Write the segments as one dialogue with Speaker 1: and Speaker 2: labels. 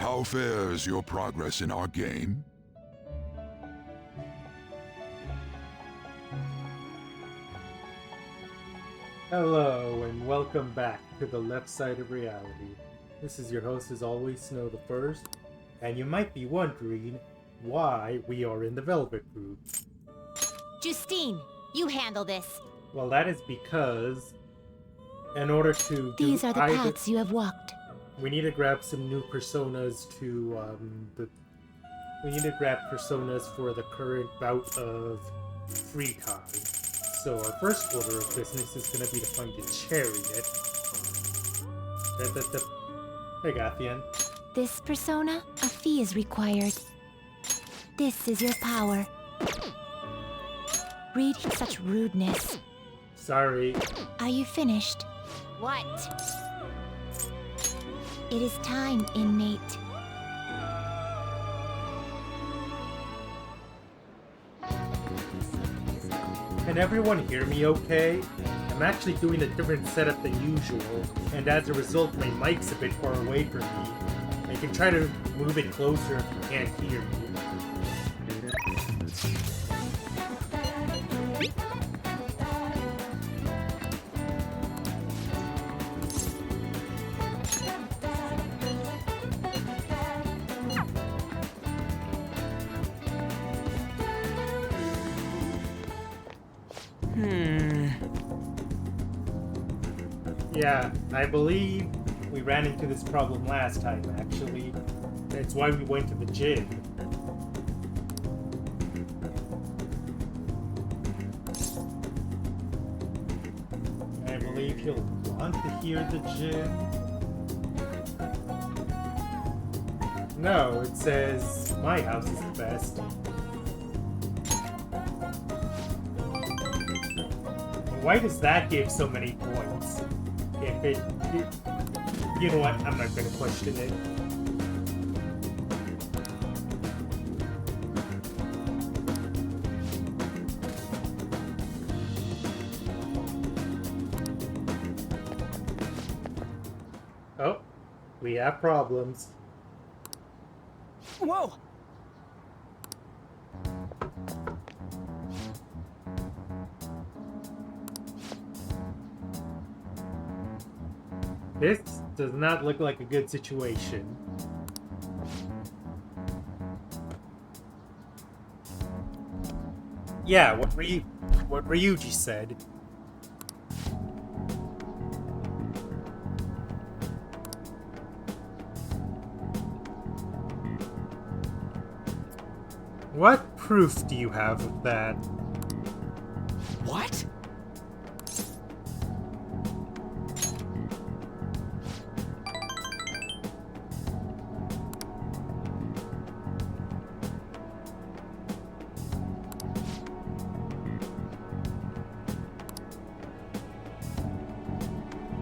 Speaker 1: How fares your progress in our game?
Speaker 2: Hello and welcome back to the left side of reality. This is your host as always, Snow the First, and you might be wondering why we are in the Velvet Group.
Speaker 3: Justine, you handle this.
Speaker 2: Well, that is because in order to
Speaker 3: These are the paths you have walked.
Speaker 2: we need to grab some new personas to we need to grab personas for the current bout of free time. So our first order of business is going to be to find a chariot. Hey, Gathian.
Speaker 3: This persona, a fee is required. This is your power. Read such rudeness.
Speaker 2: Sorry.
Speaker 3: Are you finished? What? It is time, inmate.
Speaker 2: Can everyone hear me okay? I'm actually doing a different setup than usual, and as a result my mic's a bit far away from me. I can try to move it closer if you can't hear me. Yeah, I believe we ran into this problem last time, actually. That's why we went to the gym. I believe you'll want to hear the gym. No, it says my house is the best. Why does that give so many points? If it, you know what, I'm not going to question it. Oh, we have problems.
Speaker 4: Whoa!
Speaker 2: This does not look like a good situation. Yeah, what Ryuji said. What proof do you have of that?
Speaker 4: What?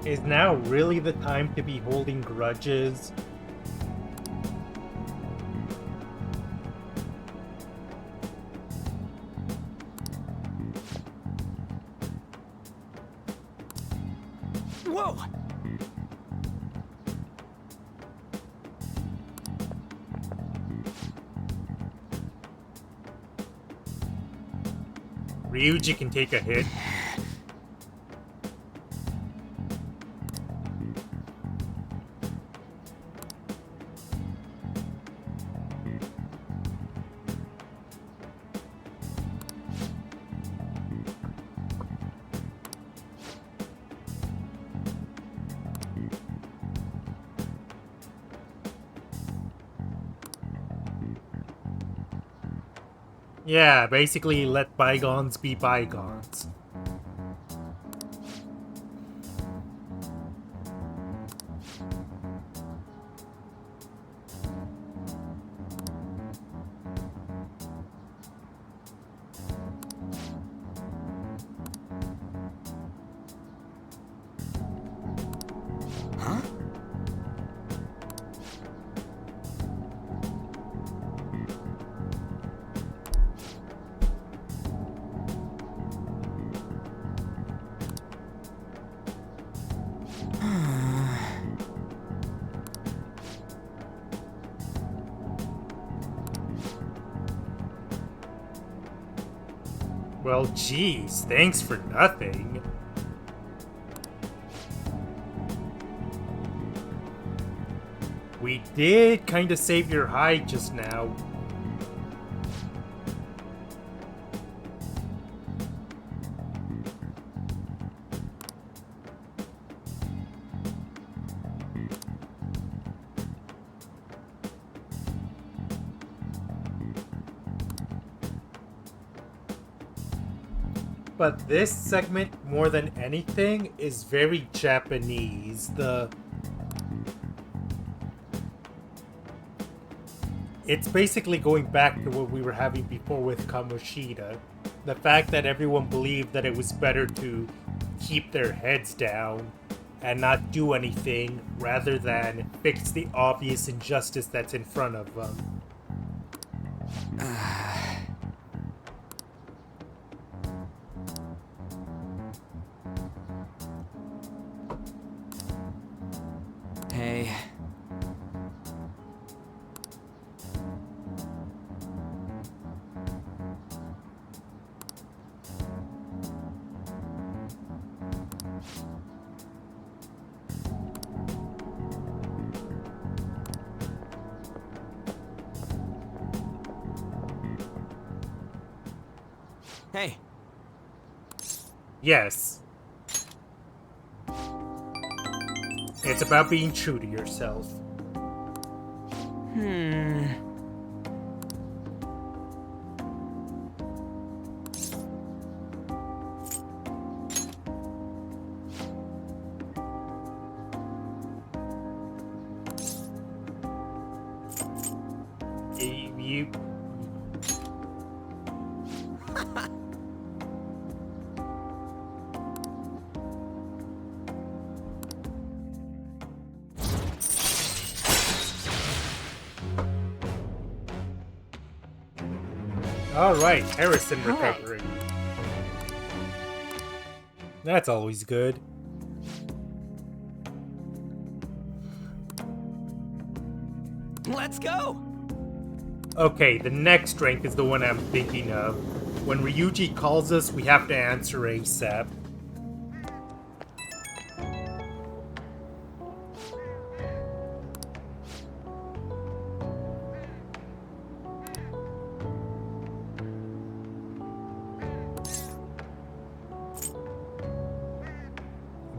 Speaker 2: Is now really the time to be holding grudges?
Speaker 4: Whoa!
Speaker 2: Ryuji can take a hit. Yeah, basically let bygones be bygones.
Speaker 4: Huh?
Speaker 2: Well, geez, thanks for nothing. We did kind of save your hide just now. But this segment, more than anything, is very Japanese. It's basically going back to what we were having before with Kamoshida. The fact that everyone believed that it was better to keep their heads down and not do anything rather than fix the obvious injustice that's in front of them.
Speaker 4: Hey. Hey.
Speaker 2: Yes. It's about being true to yourself. You... Alright, Harrison recovering. That's always good.
Speaker 4: Let's go!
Speaker 2: Okay, the next rank is the one I'm thinking of. When Ryuji calls us, we have to answer ASAP.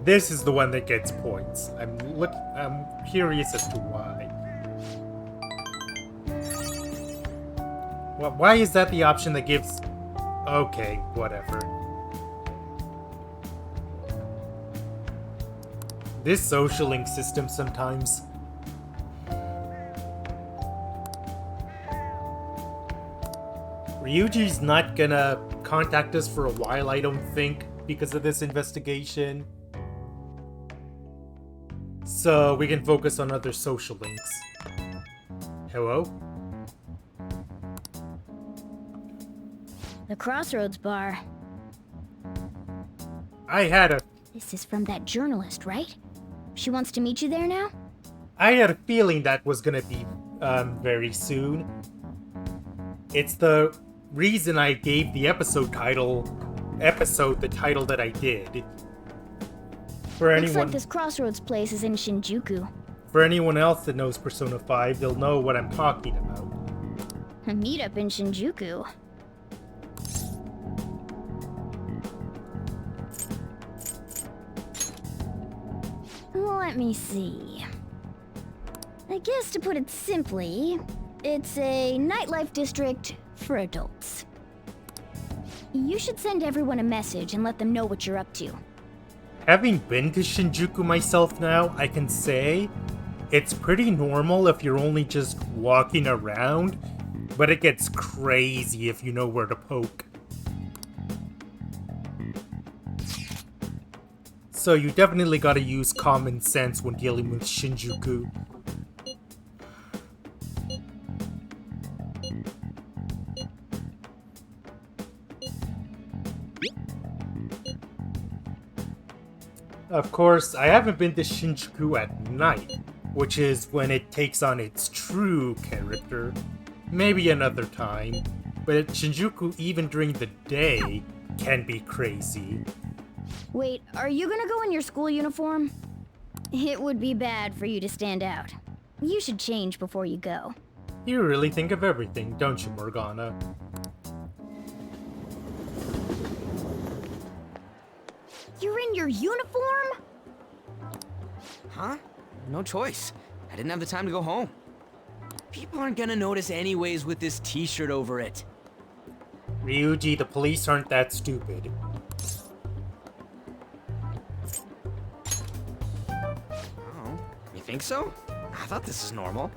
Speaker 2: This is the one that gets points. I'm curious as to why. Why is that the option that gives... Okay, whatever. This social link system sometimes... Ryuji's not gonna contact us for a while, I don't think, because of this investigation. So we can focus on other social links. Hello?
Speaker 5: The Crossroads Bar.
Speaker 2: I had a
Speaker 5: This is from that journalist, right? She wants to meet you there now?
Speaker 2: I had a feeling that was gonna be very soon. It's the reason I gave the episode the title that I did. For
Speaker 5: Looks like
Speaker 2: anyone
Speaker 5: this Crossroads place is in Shinjuku.
Speaker 2: for anyone else that knows Persona 5, they'll know what I'm talking about.
Speaker 5: A meetup in Shinjuku. Let me see. I guess to put it simply, it's a nightlife district for adults. You should send everyone a message and let them know what you're up to.
Speaker 2: Having been to Shinjuku myself now, I can say it's pretty normal if you're only just walking around, but it gets crazy if you know where to poke. So you definitely gotta use common sense when dealing with Shinjuku. Of course, I haven't been to Shinjuku at night, which is when it takes on its true character. Maybe another time, but at Shinjuku even during the day, can be crazy.
Speaker 5: Wait, are you gonna go in your school uniform? It would be bad for you to stand out. You should change before you go.
Speaker 2: You really think of everything, don't you, Morgana?
Speaker 5: You're in your uniform?
Speaker 4: Huh? No choice. I didn't have the time to go home. People aren't gonna notice anyways with this t-shirt over it.
Speaker 2: Ryuji, the police aren't that stupid.
Speaker 4: Oh, you think so? I thought this is normal.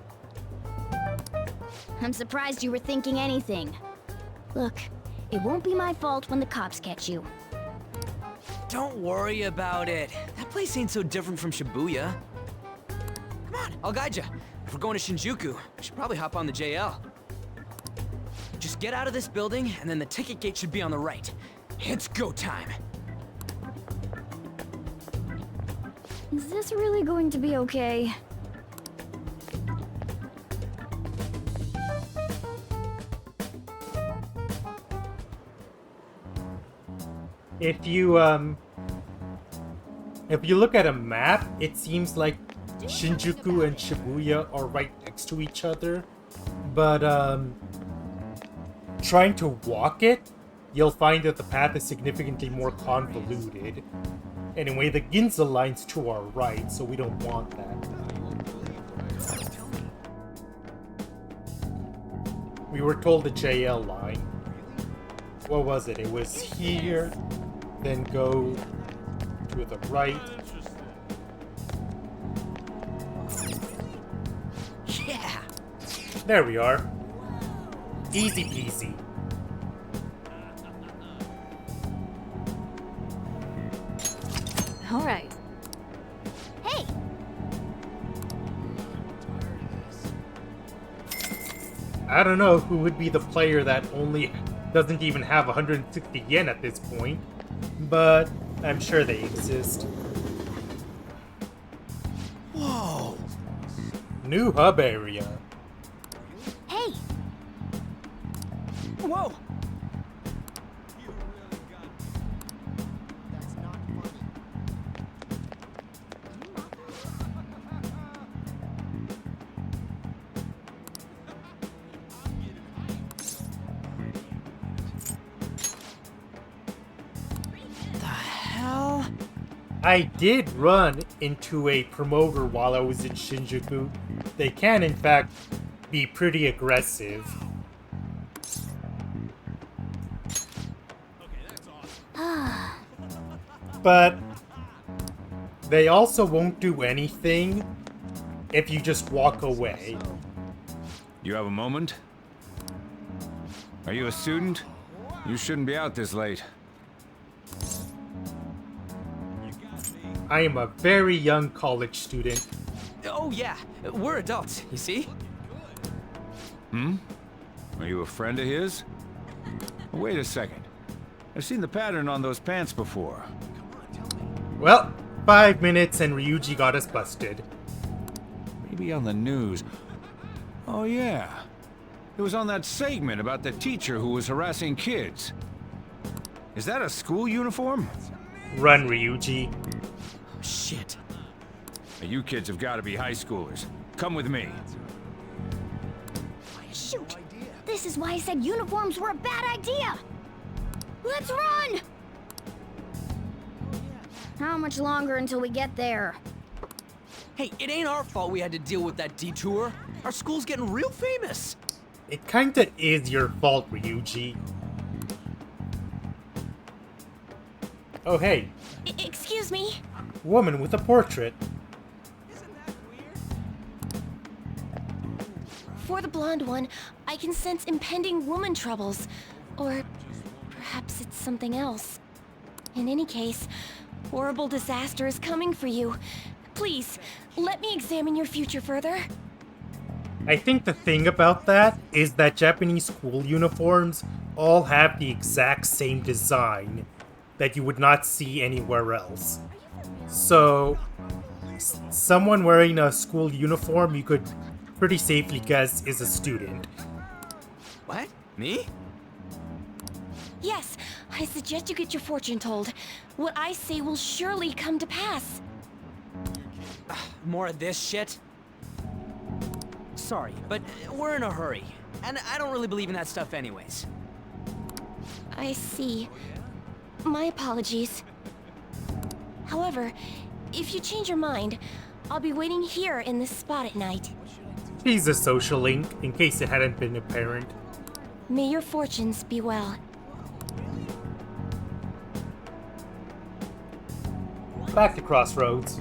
Speaker 5: I'm surprised you were thinking anything. Look, it won't be my fault when the cops catch you.
Speaker 4: Don't worry about it. That place ain't so different from Shibuya. Come on, I'll guide you. If we're going to Shinjuku, we should probably hop on the JL. Just get out of this building, and then the ticket gate should be on the right. It's go time.
Speaker 5: Is this really going to be okay?
Speaker 2: If you look at a map, it seems like Shinjuku and Shibuya are right next to each other. But, trying to walk it, you'll find that the path is significantly more convoluted. Anyway, the Ginza line's to our right, so we don't want that. We were told the JL line. What was it? It was here, then go to the right.
Speaker 4: Yeah!
Speaker 2: There we are. Easy peasy.
Speaker 5: All right. Hey!
Speaker 2: I don't know who would be the player that only doesn't even have 160 yen at this point, but I'm sure they exist.
Speaker 4: Whoa!
Speaker 2: New hub area.
Speaker 5: Hey!
Speaker 4: Whoa! The hell?
Speaker 2: I did run into a promoter while I was in Shinjuku. They can, in fact, be pretty aggressive. But they also won't do anything if you just walk away.
Speaker 6: You have a moment? Are you a student? You shouldn't be out this late.
Speaker 2: I am a very young college student.
Speaker 4: Oh yeah, we're adults, you see?
Speaker 6: Hmm? Are you a friend of his? Wait a second. I've seen the pattern on those pants before.
Speaker 2: Well, 5 minutes and Ryuji got us busted.
Speaker 6: Maybe on the news. Oh yeah. It was on that segment about the teacher who was harassing kids. Is that a school uniform?
Speaker 2: Run, Ryuji.
Speaker 4: Shit.
Speaker 6: Now, you kids have got to be high schoolers. Come with me.
Speaker 5: Shoot! This is why I said uniforms were a bad idea! Let's run! How much longer until we get there?
Speaker 4: Hey, it ain't our fault we had to deal with that detour. Our school's getting real famous.
Speaker 2: It kinda is your fault, Ryuji. Oh hey,
Speaker 3: Excuse me?
Speaker 2: woman with a portrait.
Speaker 3: For the blonde one, I can sense impending woman troubles. Or perhaps it's something else. In any case, horrible disaster is coming for you. Please, let me examine your future further.
Speaker 2: I think the thing about that is that Japanese school uniforms all have the exact same design that you would not see anywhere else. So, someone wearing a school uniform you could pretty safely guess is a student.
Speaker 4: What? Me?
Speaker 3: Yes, I suggest you get your fortune told. What I say will surely come to pass.
Speaker 4: More of this shit? Sorry, but we're in a hurry. And I don't really believe in that stuff anyways.
Speaker 3: I see. My apologies. However, if you change your mind, I'll be waiting here in this spot at night.
Speaker 2: He's a social link, in case it hadn't been apparent.
Speaker 3: May your fortunes be well.
Speaker 2: Back to Crossroads.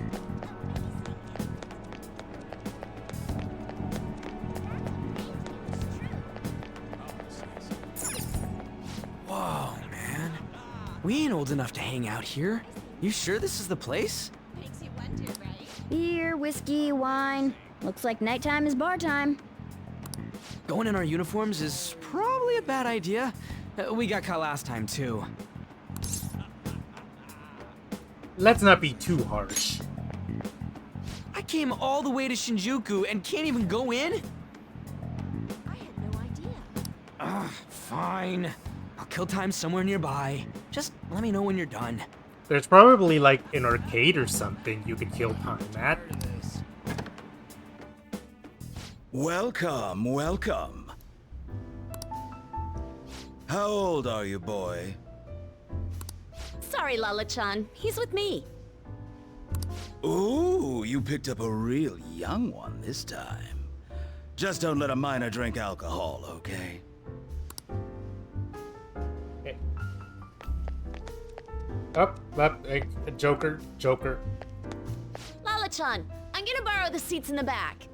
Speaker 4: Whoa, man. We ain't old enough to hang out here. You sure this is the place?
Speaker 5: Beer, whiskey, wine. Looks like nighttime is bar time.
Speaker 4: Going in our uniforms is probably a bad idea. We got caught last time, too.
Speaker 2: Let's not be too harsh.
Speaker 4: I came all the way to Shinjuku and can't even go in?
Speaker 3: I had no idea.
Speaker 4: Fine. I'll kill time somewhere nearby. Just let me know when you're done.
Speaker 2: There's probably like an arcade or something you could kill time at.
Speaker 7: Welcome, welcome. How old are you, boy?
Speaker 5: Sorry, Lala-chan. He's with me.
Speaker 7: Ooh, you picked up a real young one this time. Just don't let a minor drink alcohol, okay?
Speaker 2: Up, Joker.
Speaker 5: Lala-chan, I'm gonna borrow the seats in the back.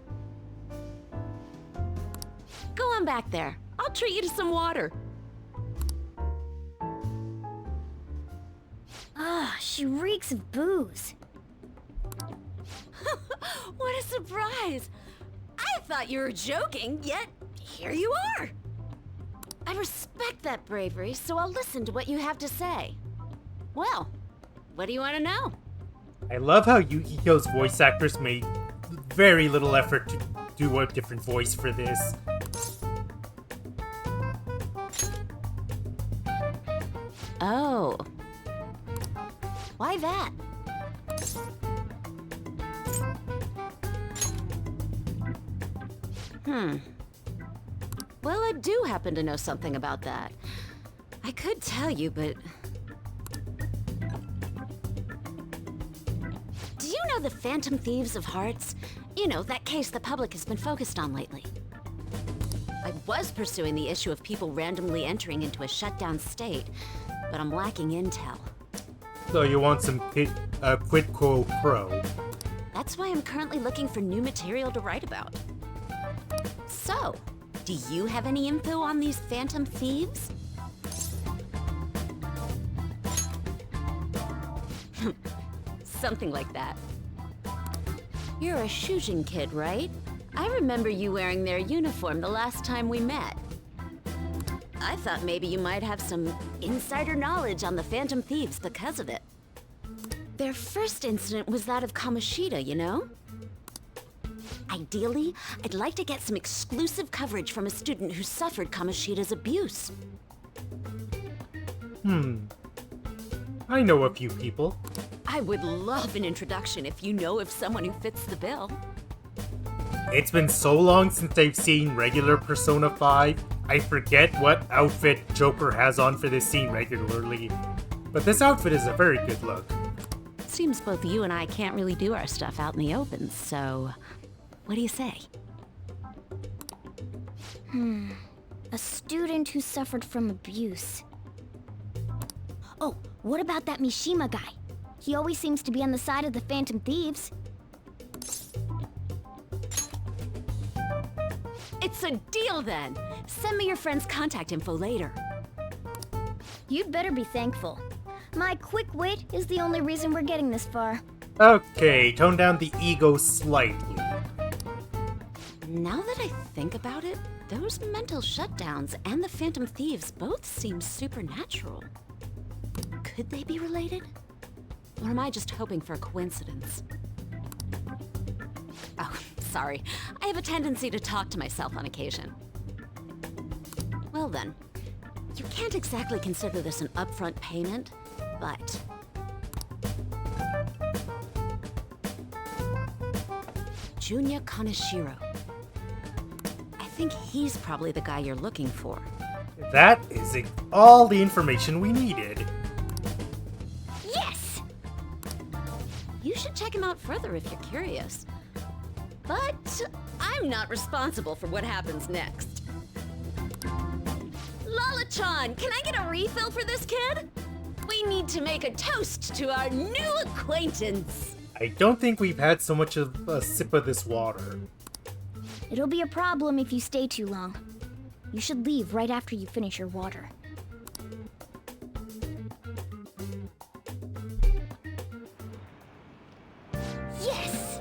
Speaker 5: Go on back there. I'll treat you to some water. She reeks of booze. What a surprise! I thought you were joking, yet here you are. I respect that bravery, so I'll listen to what you have to say. Well, what do you want to know?
Speaker 2: I love how Yu-Gi-Oh's voice actors made very little effort to do a different voice for this.
Speaker 5: Oh. Why that? Well, I do happen to know something about that. I could tell you, but... Do you know the Phantom Thieves of Hearts? You know, that case the public has been focused on lately. I was pursuing the issue of people randomly entering into a shutdown state, but I'm lacking intel.
Speaker 2: So you want some quid quo pro.
Speaker 5: That's why I'm currently looking for new material to write about. So, do you have any info on these Phantom Thieves? Something like that. You're a Shujin kid, right? I remember you wearing their uniform the last time we met. I thought maybe you might have some insider knowledge on the Phantom Thieves because of it. Their first incident was that of Kamoshida, you know? Ideally, I'd like to get some exclusive coverage from a student who suffered Kamoshida's abuse.
Speaker 2: I know a few people.
Speaker 5: I would love an introduction if you know of someone who fits the bill.
Speaker 2: It's been so long since I've seen regular Persona 5, I forget what outfit Joker has on for this scene regularly. But this outfit is a very good look.
Speaker 5: Seems both you and I can't really do our stuff out in the open, so... What do you say? A student who suffered from abuse. Oh, what about that Mishima guy? He always seems to be on the side of the Phantom Thieves. It's a deal then! Send me your friend's contact info later. You'd better be thankful. My quick wit is the only reason we're getting this far.
Speaker 2: Okay, tone down the ego slightly.
Speaker 5: Now that I think about it, those mental shutdowns and the Phantom Thieves both seem supernatural. Could they be related? Or am I just hoping for a coincidence? Oh, sorry. I have a tendency to talk to myself on occasion. Well then,
Speaker 8: You can't exactly consider this an upfront payment, but... Junya Kaneshiro. I think he's probably the guy you're looking for.
Speaker 2: That is all the information we needed.
Speaker 8: Yes! You should check him out further if you're curious. But I'm not responsible for what happens next. Lala-chan, can I get a refill for this kid? We need to make a toast to our new acquaintance.
Speaker 2: I don't think we've had so much of a sip of this water.
Speaker 5: It'll be a problem if you stay too long. You should leave right after you finish your water. Yes!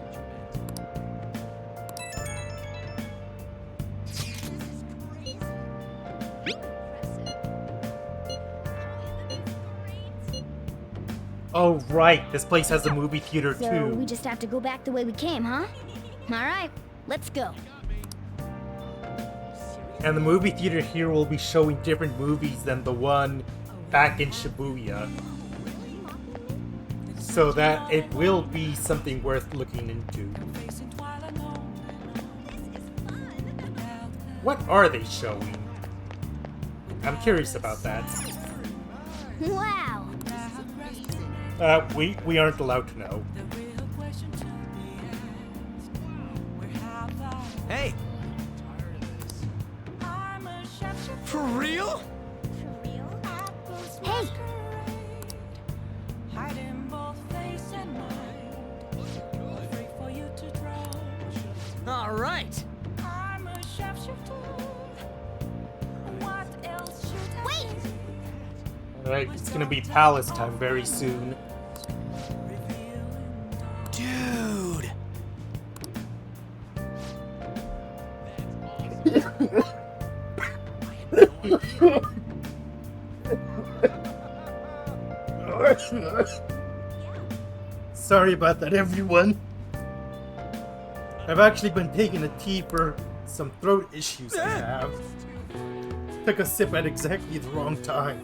Speaker 2: Oh right, this place has a movie theater
Speaker 5: So
Speaker 2: too.
Speaker 5: we just have to go back the way we came, huh? Alright, let's go.
Speaker 2: And the movie theater here will be showing different movies than the one back in Shibuya. So that it will be something worth looking into. What are they showing? I'm curious about that.
Speaker 5: Wow!
Speaker 2: We aren't allowed to know.
Speaker 4: Hey! For real?
Speaker 5: Hey!
Speaker 4: All right.
Speaker 5: Wait!
Speaker 2: Alright, it's gonna be palace time very soon.
Speaker 4: Dude.
Speaker 2: Sorry about that, everyone. I've actually been taking a tea for some throat issues I have. Took a sip at exactly the wrong time.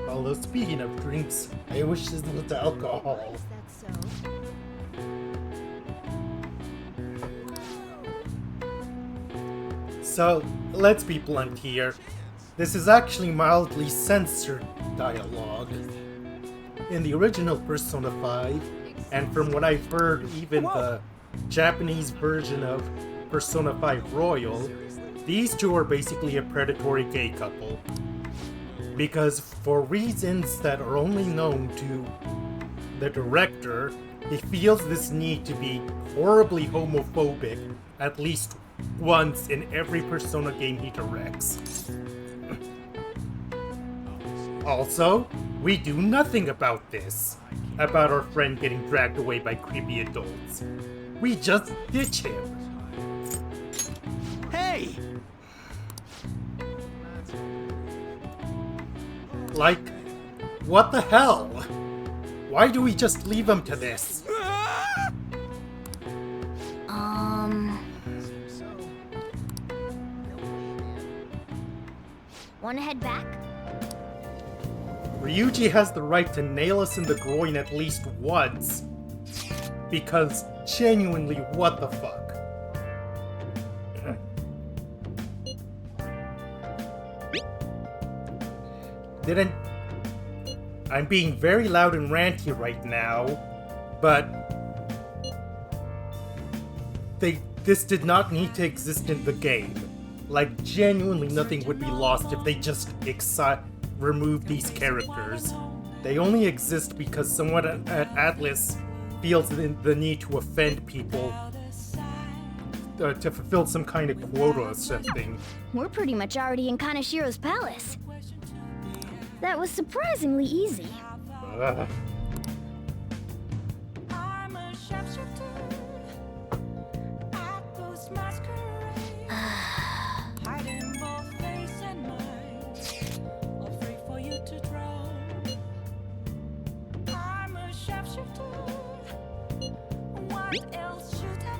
Speaker 2: Although speaking of drinks, I wish this was alcohol. So, let's be blunt here. This is actually mildly censored dialogue. In the original Persona 5, and from what I've heard, even the Japanese version of Persona 5 Royal, these two are basically a predatory gay couple. Because for reasons that are only known to the director, he feels this need to be horribly homophobic at least once in every Persona game he directs. Also, we do nothing about this. About our friend getting dragged away by creepy adults. We just ditch him.
Speaker 4: Hey!
Speaker 2: Like, what the hell? Why do we just leave him to this?
Speaker 5: Wanna head back?
Speaker 2: Ryuji has the right to nail us in the groin at least once. Because, genuinely, what the fuck? I'm being very loud and ranty right now, but this did not need to exist in the game. Like, genuinely nothing would be lost if they just remove these characters. They only exist because someone at Atlas feels the need to offend people to fulfill some kind of quota or something.
Speaker 5: We're pretty much already in Kaneshiro's palace. That was surprisingly easy.
Speaker 9: else should I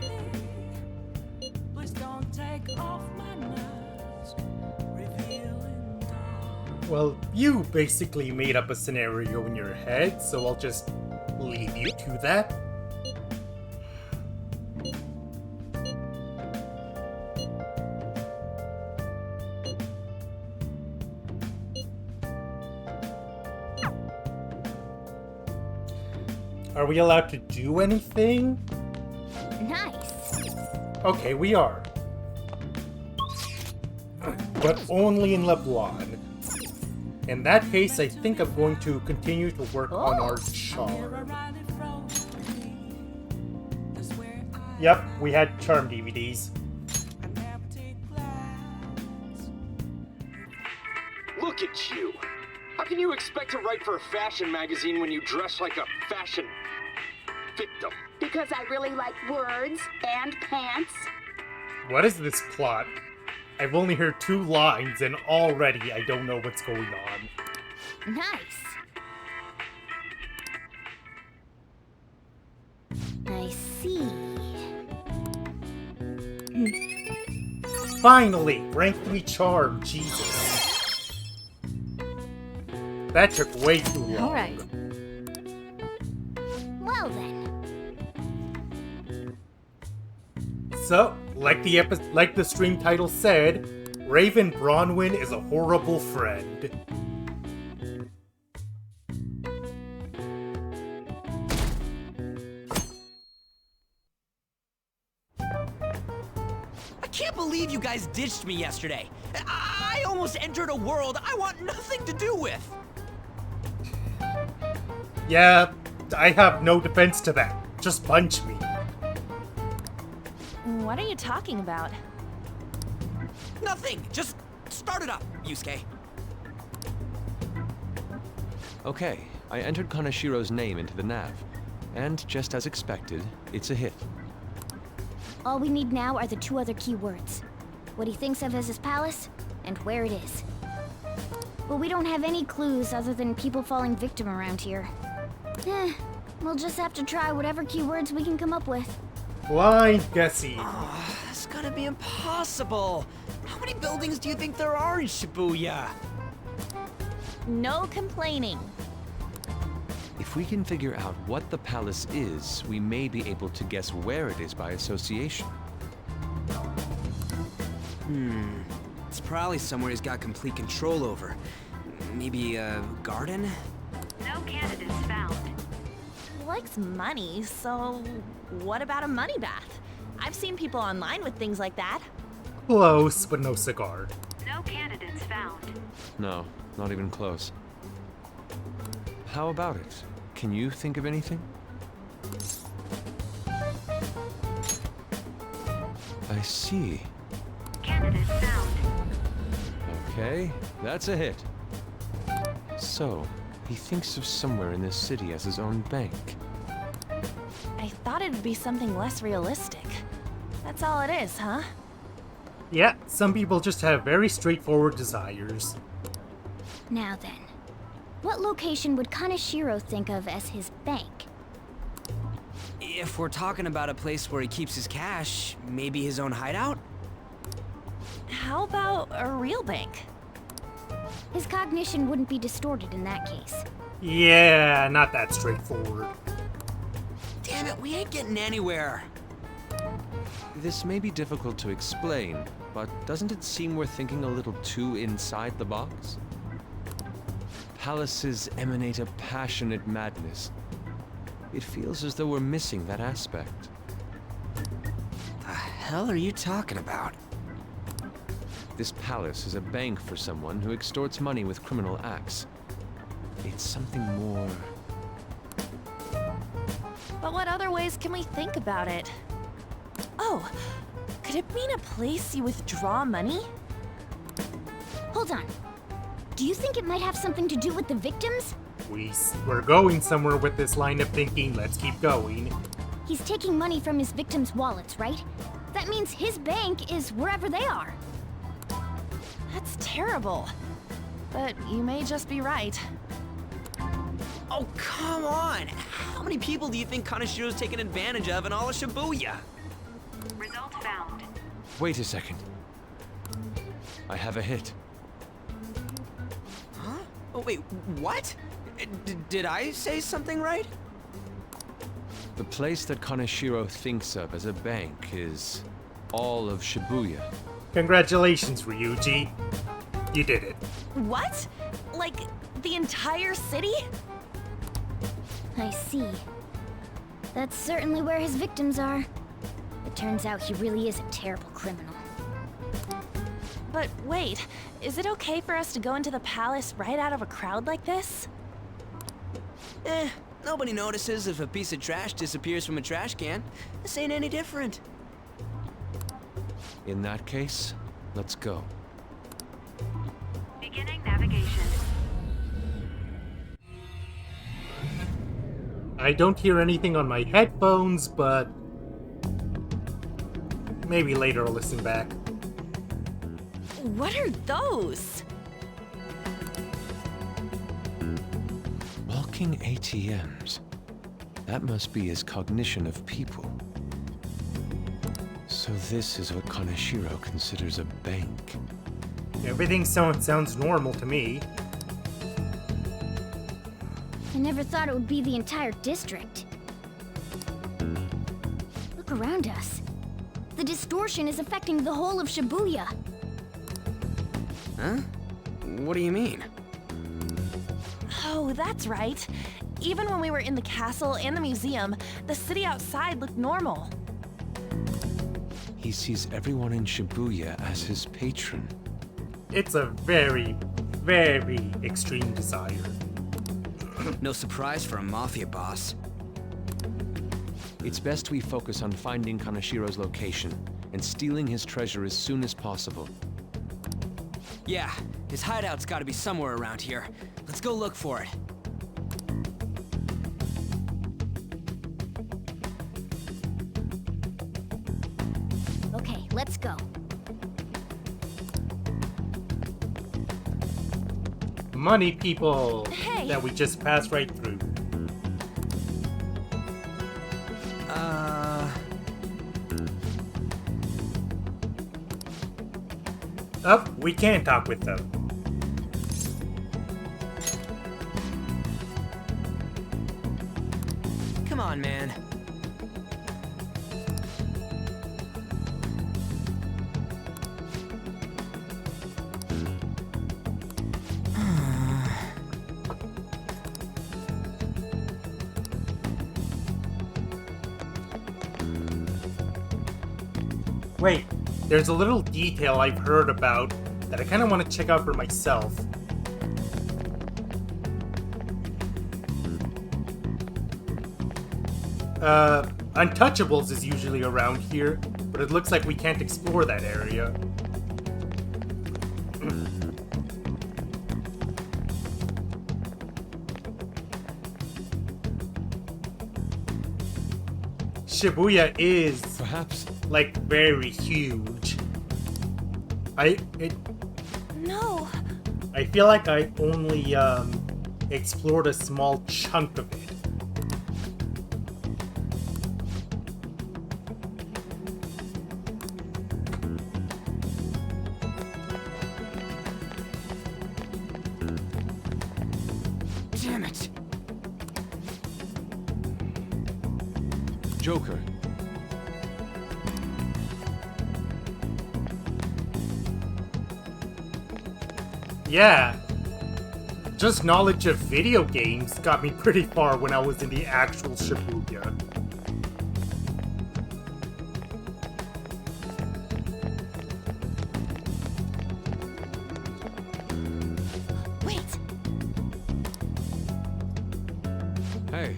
Speaker 9: be? Please don't take off my mask, revealing dark.
Speaker 2: Well, you basically made up a scenario in your head, so I'll just leave you to that. Are we allowed to do anything?
Speaker 5: Nice.
Speaker 2: Okay, we are. But only in LeBlanc. In that case, I think I'm going to continue to work on our charm. Yep, we had charm DVDs.
Speaker 10: Look at you! How can you expect to write for a fashion magazine when you dress like a fashion victim?
Speaker 11: Because I really like words and pants.
Speaker 2: What is this plot? I've only heard 2 lines and already I don't know what's going on.
Speaker 5: Nice. I see.
Speaker 2: Finally! Rank 3 charm, Jesus. That took way too long.
Speaker 5: Alright. Well then.
Speaker 2: So, like the stream title said, Raven Branwen is a horrible friend.
Speaker 4: I can't believe you guys ditched me yesterday. I almost entered a world I want nothing to do with.
Speaker 2: Yeah, I have no defense to that. Just punch me.
Speaker 3: What are you talking about?
Speaker 4: Nothing. Just start it up, Yusuke.
Speaker 12: Okay, I entered Kanashiro's name into the nav. And just as expected, it's a hit.
Speaker 5: All we need now are the 2 other keywords. What he thinks of as his palace, and where it is. But we don't have any clues other than people falling victim around here. We'll just have to try whatever keywords we can come up with.
Speaker 2: Blind guessing.
Speaker 4: Oh, that's gotta be impossible. How many buildings do you think there are in Shibuya?
Speaker 3: No complaining.
Speaker 12: If we can figure out what the palace is, we may be able to guess where it is by association.
Speaker 4: It's probably somewhere he's got complete control over. Maybe a garden?
Speaker 11: No candidates found.
Speaker 3: He likes money, so what about a money bath? I've seen people online with things like that.
Speaker 2: Close, but no cigar.
Speaker 11: No candidates found.
Speaker 12: No, not even close. How about it? Can you think of anything? I see.
Speaker 11: Candidates found.
Speaker 12: Okay, that's a hit. So, he thinks of somewhere in this city as his own bank.
Speaker 3: I thought it'd be something less realistic. That's all it is, huh?
Speaker 2: Yeah, some people just have very straightforward desires.
Speaker 5: Now then. What location would Kaneshiro think of as his bank?
Speaker 4: If we're talking about a place where he keeps his cash, maybe his own hideout?
Speaker 3: How about a real bank?
Speaker 5: His cognition wouldn't be distorted in that case.
Speaker 2: Yeah, not that straightforward.
Speaker 4: Damn it, we ain't getting anywhere.
Speaker 12: This may be difficult to explain, but doesn't it seem we're thinking a little too inside the box? Palaces emanate a passionate madness. It feels as though we're missing that aspect.
Speaker 4: The hell are you talking about?
Speaker 12: This palace is a bank for someone who extorts money with criminal acts. It's something more...
Speaker 3: But what other ways can we think about it? Oh, could it mean a place you withdraw money?
Speaker 5: Hold on. Do you think it might have something to do with the victims?
Speaker 2: We're going somewhere with this line of thinking. Let's keep going.
Speaker 5: He's taking money from his victims' wallets, right? That means his bank is wherever they are.
Speaker 3: That's terrible. But you may just be right.
Speaker 4: Oh, come on! How many people do you think Kanashiro's taken advantage of in all of Shibuya?
Speaker 13: Result found.
Speaker 12: Wait a second. I have a hit.
Speaker 4: Huh? Oh, wait, what? Did I say something right?
Speaker 12: The place that Kanashiro thinks of as a bank is all of Shibuya.
Speaker 2: Congratulations, Ryuji. You did it.
Speaker 3: What? Like, the entire city?
Speaker 5: I see. That's certainly where his victims are. It turns out he really is a terrible criminal.
Speaker 3: But wait, is it okay for us to go into the palace right out of a crowd like this?
Speaker 4: Nobody notices if a piece of trash disappears from a trash can. This ain't any different.
Speaker 12: In that case, let's go.
Speaker 13: Beginning navigation.
Speaker 2: I don't hear anything on my headphones, but maybe later I'll listen back.
Speaker 3: What are those?
Speaker 12: Walking ATMs. That must be his cognition of people. So this is what Kanashiro considers a bank.
Speaker 2: Everything sounds normal to me.
Speaker 5: I never thought it would be the entire district. Look around us. The distortion is affecting the whole of Shibuya.
Speaker 4: Huh? What do you mean?
Speaker 3: Oh, that's right. Even when we were in the castle and the museum, the city outside looked normal.
Speaker 12: He sees everyone in Shibuya as his patron.
Speaker 2: It's a very, very extreme desire.
Speaker 4: No surprise for a mafia boss.
Speaker 12: It's best we focus on finding Kanashiro's location and stealing his treasure as soon as possible.
Speaker 4: Yeah, his hideout's gotta be somewhere around here. Let's go look for it.
Speaker 5: Okay, let's go.
Speaker 2: Money people
Speaker 3: Hey.
Speaker 2: that we just passed right through. Up, we can talk with them.
Speaker 4: Come on, man.
Speaker 2: Wait, there's a little detail I've heard about that I kind of want to check out for myself. Untouchables is usually around here, but it looks like we can't explore that area. Shibuya is
Speaker 12: Perhaps
Speaker 2: like very huge.
Speaker 3: No.
Speaker 2: I feel like I only explored a small chunk of it.
Speaker 4: Damn it.
Speaker 12: Joker.
Speaker 2: Yeah. Just knowledge of video games got me pretty far when I was in the actual Shibuya.
Speaker 3: Wait.
Speaker 12: Hey.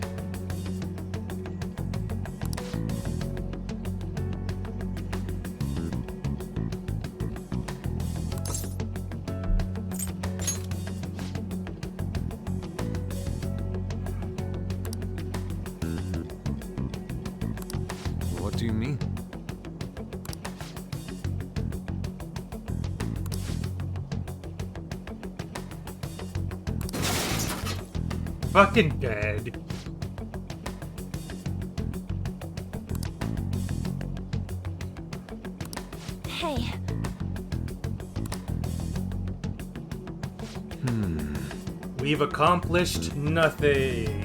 Speaker 12: What do you mean?
Speaker 2: fucking dead.
Speaker 3: Hey,
Speaker 2: We've accomplished nothing.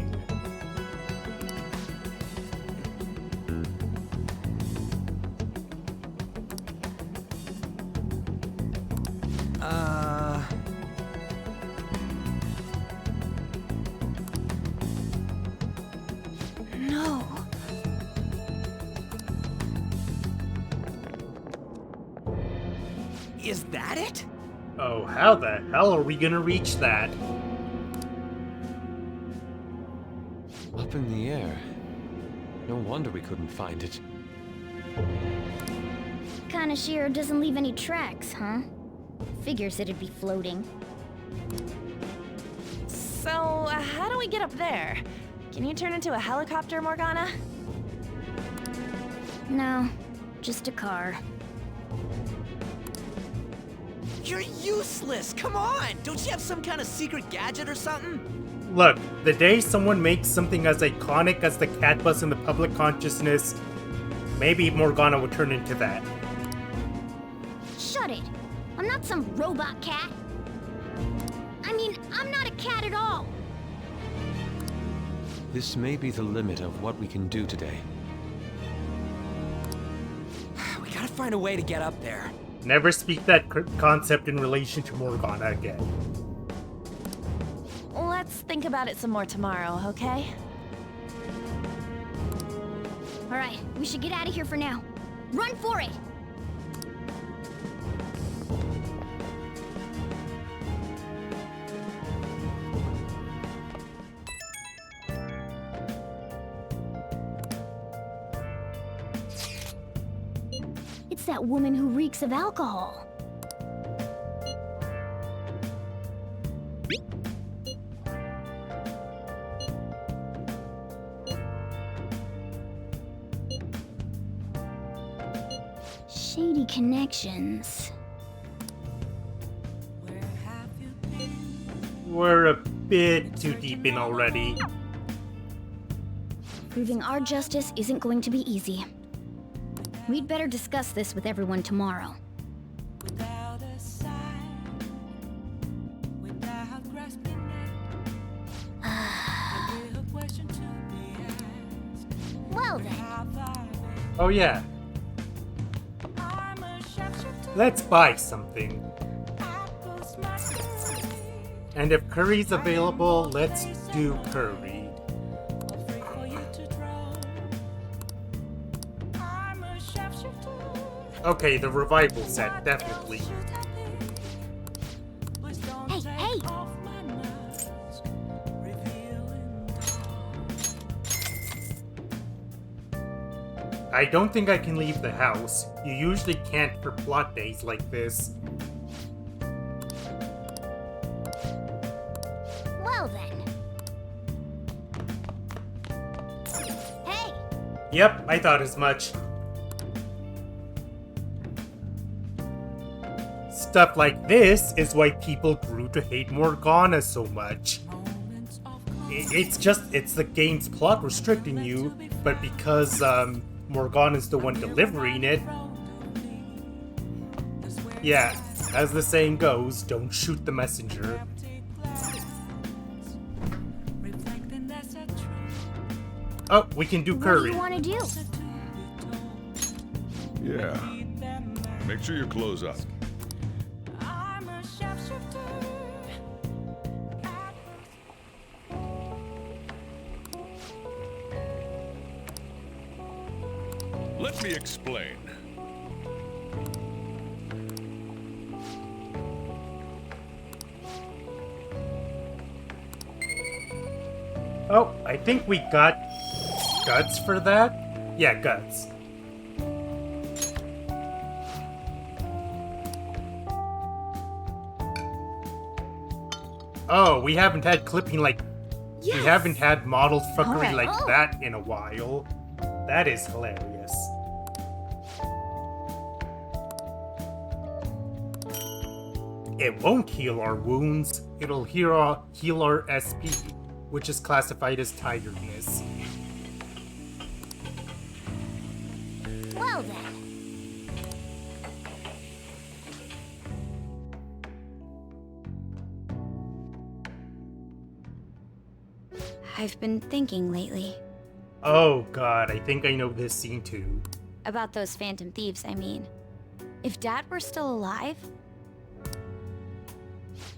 Speaker 3: no.
Speaker 4: Is that it?
Speaker 2: Oh, how the hell are we gonna reach that?
Speaker 12: Up in the air. No wonder we couldn't find it.
Speaker 5: Kanashiro doesn't leave any tracks, huh? Figures it'd be floating.
Speaker 3: So, how do we get up there? Can you turn into a helicopter, Morgana?
Speaker 5: No, just a car.
Speaker 4: You're useless! Come on! Don't you have some kind of secret gadget or something?
Speaker 2: Look, the day someone makes something as iconic as the cat bus in the public consciousness, maybe Morgana would turn into that.
Speaker 5: Shut it! I'm not some robot cat. I mean, I'm not a cat at all.
Speaker 12: This may be the limit of what we can do today.
Speaker 4: We gotta find a way to get up there.
Speaker 2: Never speak that concept in relation to Morgana again.
Speaker 3: Let's think about it some more tomorrow, okay?
Speaker 5: Alright, we should get out of here for now. Run for it! It's that woman who reeks of alcohol. Shady connections.
Speaker 2: We're a bit too deep in already.
Speaker 5: Proving our justice isn't going to be easy. We'd better discuss this with everyone tomorrow. Well then.
Speaker 2: Oh yeah. Let's buy something. And if curry's available, let's do curry. Okay, the revival set, definitely.
Speaker 5: Hey, hey!
Speaker 2: I don't think I can leave the house. You usually can't for plot days like this.
Speaker 5: Well then. Hey!
Speaker 2: Yep, I thought as much. Stuff like this is why people grew to hate Morgana so much. It's the game's plot restricting you, but because, Morgana's the one delivering it. Yeah, as the saying goes, don't shoot the messenger. Oh, we can do
Speaker 5: What do
Speaker 2: curry.
Speaker 5: you want to do?
Speaker 1: Yeah. Make sure your clothes up. Let me explain.
Speaker 2: Oh, I think we got guts for that? Yeah, guts. Oh, we haven't had clipping like...
Speaker 5: Yes!
Speaker 2: We haven't had model fuckery
Speaker 5: Alright.
Speaker 2: like
Speaker 5: Oh.
Speaker 2: that in a while. That is hilarious. It won't heal our wounds. It'll heal our SP. which is classified as tiredness.
Speaker 5: Well then. I've been thinking lately.
Speaker 2: Oh god, I think I know this scene too.
Speaker 5: About those phantom thieves, I mean. If Dad were still alive...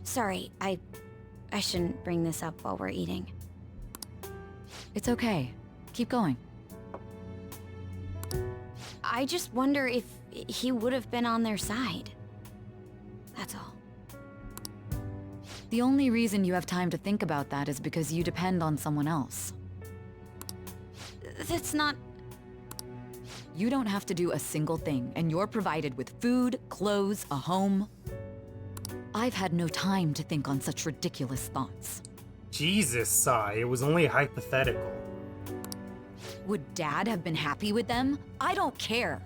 Speaker 5: Sorry, I shouldn't bring this up while we're eating.
Speaker 14: It's okay. Keep going.
Speaker 5: I just wonder if he would have been on their side. That's all.
Speaker 14: The only reason you have time to think about that is because you depend on someone else.
Speaker 5: That's not...
Speaker 14: You don't have to do a single thing, and you're provided with food, clothes, a home. I've had no time to think on such ridiculous thoughts.
Speaker 2: Jesus, Sai, it was only hypothetical.
Speaker 14: Would Dad have been happy with them? I don't care.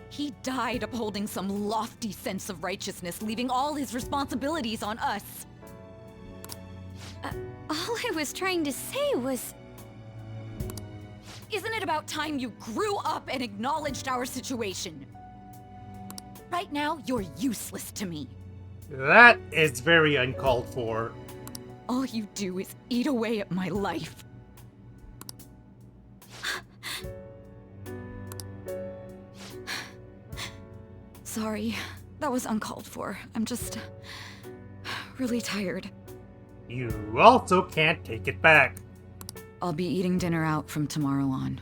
Speaker 14: He died upholding some lofty sense of righteousness, leaving all his responsibilities on us.
Speaker 5: All I was trying to say was...
Speaker 14: Isn't it about time you grew up and acknowledged our situation? Right now, you're useless to me.
Speaker 2: That is very uncalled for.
Speaker 14: All you do is eat away at my life. Sorry, that was uncalled for. I'm just really tired.
Speaker 2: You also can't take it back.
Speaker 14: I'll be eating dinner out from tomorrow on.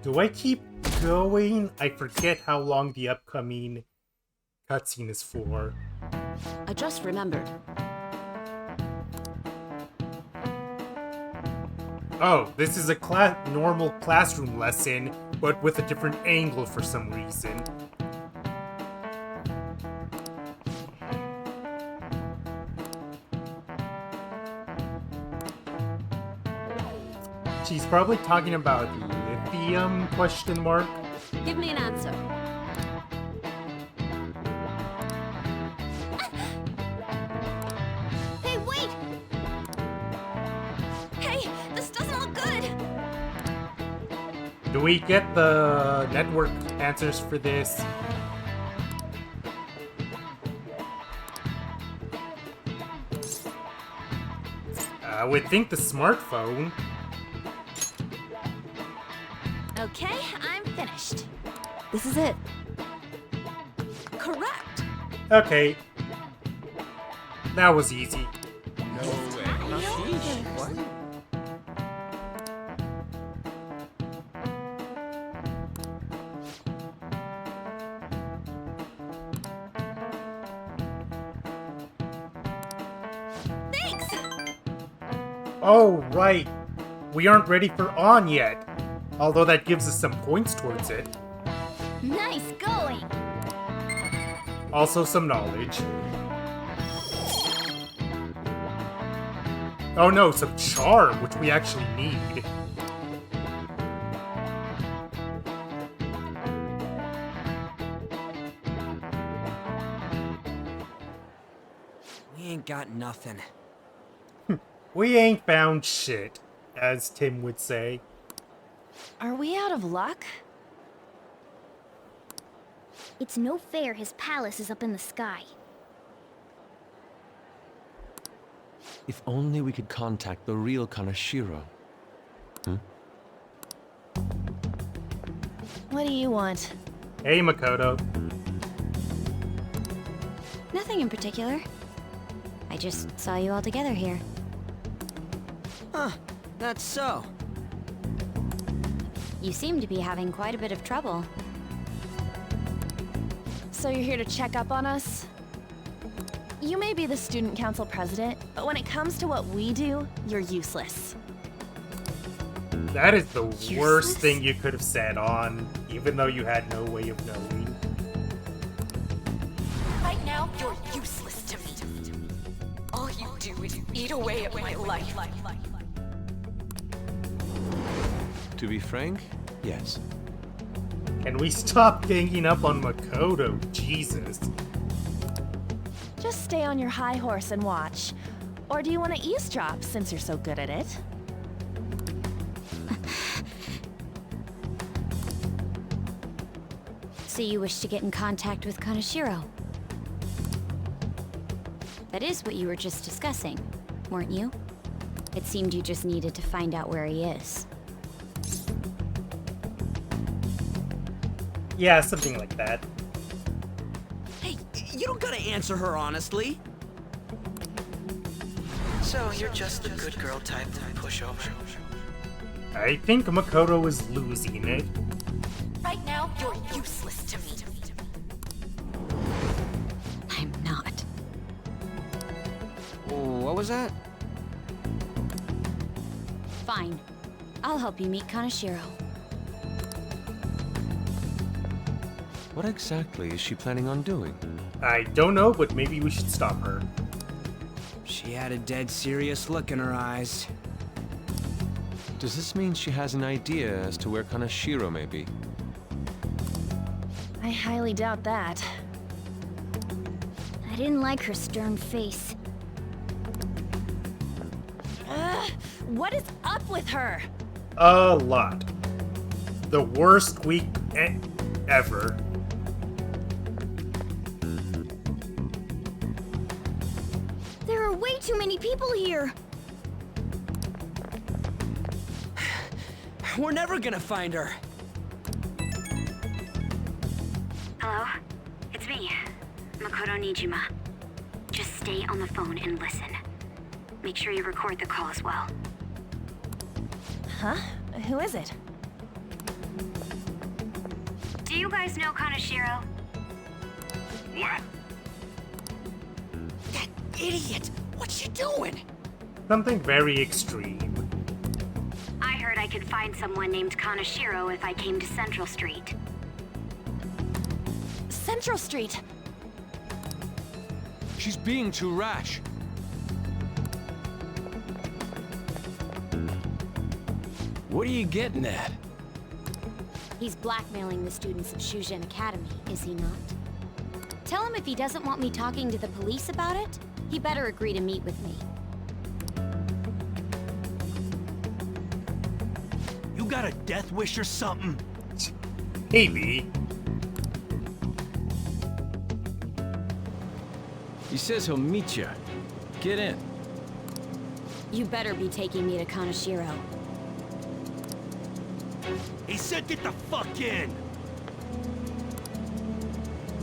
Speaker 2: Do I keep going? I forget how long the upcoming cutscene is for.
Speaker 8: I just remembered.
Speaker 2: Oh, this is a normal classroom lesson, but with a different angle for some reason. She's probably talking about lithium, question mark.
Speaker 8: Give me an answer.
Speaker 5: Hey, wait! Hey, this doesn't look good!
Speaker 2: Do we get the network answers for this? I would think the smartphone.
Speaker 5: Okay, I'm finished.
Speaker 3: This is it.
Speaker 8: Correct.
Speaker 2: Okay. That was easy.
Speaker 12: No way. What?
Speaker 5: Thanks!
Speaker 2: Oh, right. We aren't ready for on yet. Although that gives us some points towards it.
Speaker 5: Nice going!
Speaker 2: Also some knowledge. Oh no, some charm, which we actually need.
Speaker 4: We ain't got nothing.
Speaker 2: We ain't found shit, as Tim would say.
Speaker 3: Are we out of luck?
Speaker 5: It's no fair his palace is up in the sky.
Speaker 12: If only we could contact the real Kanashiro.
Speaker 3: What do you want?
Speaker 2: Hey, Makoto.
Speaker 5: Nothing in particular. I just saw you all together here.
Speaker 4: Huh, that's so.
Speaker 5: You seem to be having quite a bit of trouble.
Speaker 3: So you're here to check up on us? You may be the student council president, but when it comes to what we do, you're useless.
Speaker 2: That is the worst thing you could have said on, even though you had no way of knowing.
Speaker 14: Right now, you're useless to me. All you do is eat away at my life.
Speaker 12: To be frank, yes.
Speaker 2: Can we stop ganging up on Makoto? Jesus.
Speaker 15: Just stay on your high horse and watch. Or do you want to eavesdrop since you're so good at it?
Speaker 5: So you wish to get in contact with Kaneshiro? That is what you were just discussing, weren't you? It seemed you just needed to find out where he is.
Speaker 2: Yeah, something like that.
Speaker 4: Hey, you don't gotta answer her honestly.
Speaker 16: So you're just the good girl type of pushover.
Speaker 2: I think Makoto is losing it.
Speaker 14: Right now, you're useless to me.
Speaker 5: I'm not.
Speaker 4: What was that?
Speaker 5: Fine. I'll help you meet Kaneshiro.
Speaker 12: What exactly is she planning on doing?
Speaker 2: I don't know, but maybe we should stop her.
Speaker 4: She had a dead serious look in her eyes.
Speaker 12: Does this mean she has an idea as to where Kaneshiro may be?
Speaker 15: I highly doubt that.
Speaker 5: I didn't like her stern face.
Speaker 15: What is up with her?
Speaker 2: A lot. The worst week ever.
Speaker 5: There are way too many people here.
Speaker 4: We're never gonna find her.
Speaker 13: Hello? It's me, Makoto Nijima. Just stay on the phone and listen. Make sure you record the call as well.
Speaker 15: Huh? Who is it?
Speaker 13: Do you guys know Kaneshiro?
Speaker 4: What? That idiot! What's she doing?
Speaker 2: Something very extreme.
Speaker 13: I heard I could find someone named Kaneshiro if I came to Central Street.
Speaker 15: Central Street.
Speaker 12: She's being too rash.
Speaker 6: What are you getting at?
Speaker 5: He's blackmailing the students of Shujin Academy, is he not? Tell him if he doesn't want me talking to the police about it, he better agree to meet with me.
Speaker 7: You got a death wish or something?
Speaker 2: Maybe.
Speaker 6: He says he'll meet you. Get in.
Speaker 5: You better be taking me to Kaneshiro.
Speaker 7: He said get the fuck in!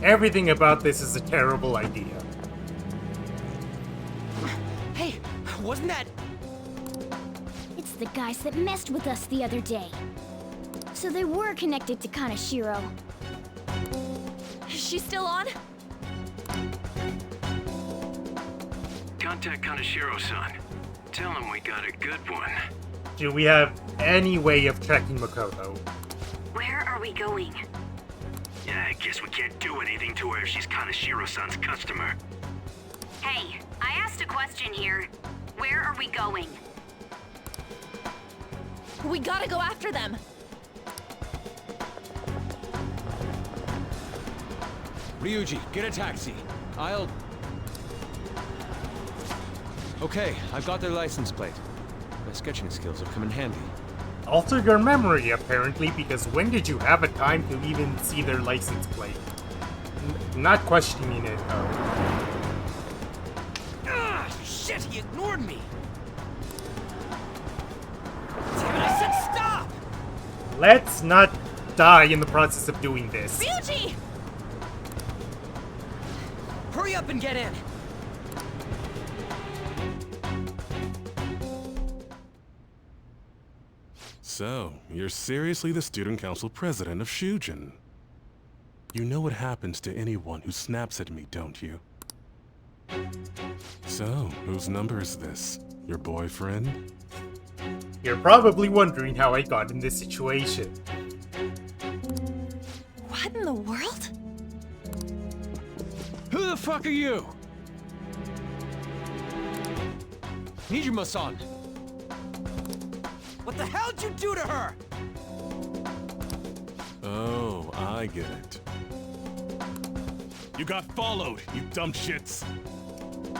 Speaker 2: Everything about this is a terrible idea.
Speaker 4: Hey, wasn't that...
Speaker 5: It's the guys that messed with us the other day. So they were connected to Kaneshiro.
Speaker 15: Is she still on?
Speaker 17: Contact Kaneshiro-san. Tell him we got a good one.
Speaker 2: Do we have any way of checking Makoto?
Speaker 13: Where are we going?
Speaker 17: Yeah, I guess we can't do anything to her if she's Kaneshiro-san's customer.
Speaker 13: Hey, I asked a question here. Where are we going?
Speaker 15: We gotta go after them.
Speaker 12: Ryuji, get a taxi. Okay, I've got their license plate. My sketching skills have come in handy.
Speaker 2: Alter your memory, apparently, because when did you have a time to even see their license plate? Not questioning it, though.
Speaker 4: Ah, shit, he ignored me! Damn it, I said stop!
Speaker 2: Let's not die in the process of doing this.
Speaker 15: Ryuji!
Speaker 4: Hurry up and get in!
Speaker 18: So, you're seriously the student council president of Shujin. You know what happens to anyone who snaps at me, don't you? So, whose number is this? Your boyfriend?
Speaker 2: You're probably wondering how I got in this situation.
Speaker 15: What in the world?
Speaker 12: Who the fuck are you? Nijima-san!
Speaker 4: What the hell did you do to her?
Speaker 18: Oh, I get it. You got followed, you dumb shits.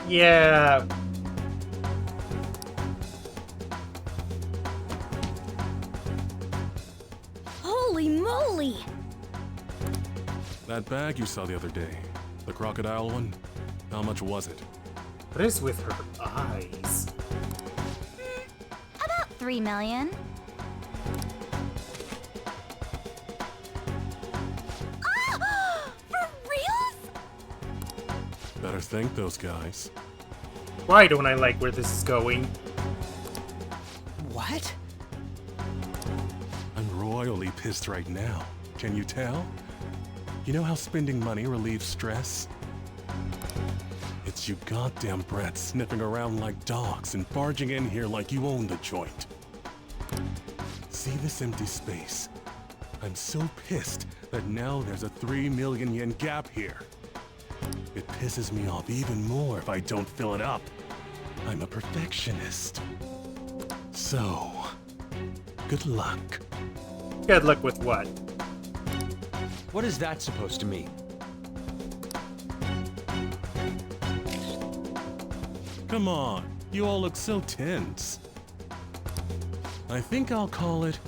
Speaker 2: Yeah.
Speaker 5: Holy moly!
Speaker 18: That bag you saw the other day, the crocodile one, how much was it?
Speaker 2: What is with her eyes?
Speaker 5: About 3 million. Ah! For reals?
Speaker 18: Better thank those guys.
Speaker 2: Why don't I like where this is going?
Speaker 4: What?
Speaker 18: I'm royally pissed right now. Can you tell? You know how spending money relieves stress? It's you goddamn brats sniffing around like dogs and barging in here like you own the joint. See this empty space? I'm so pissed that now there's a 3 million yen gap here. It pisses me off even more if I don't fill it up. I'm a perfectionist. So, good luck.
Speaker 2: Good luck with what?
Speaker 12: What is that supposed to mean?
Speaker 18: Come on, you all look so tense. I think I'll call it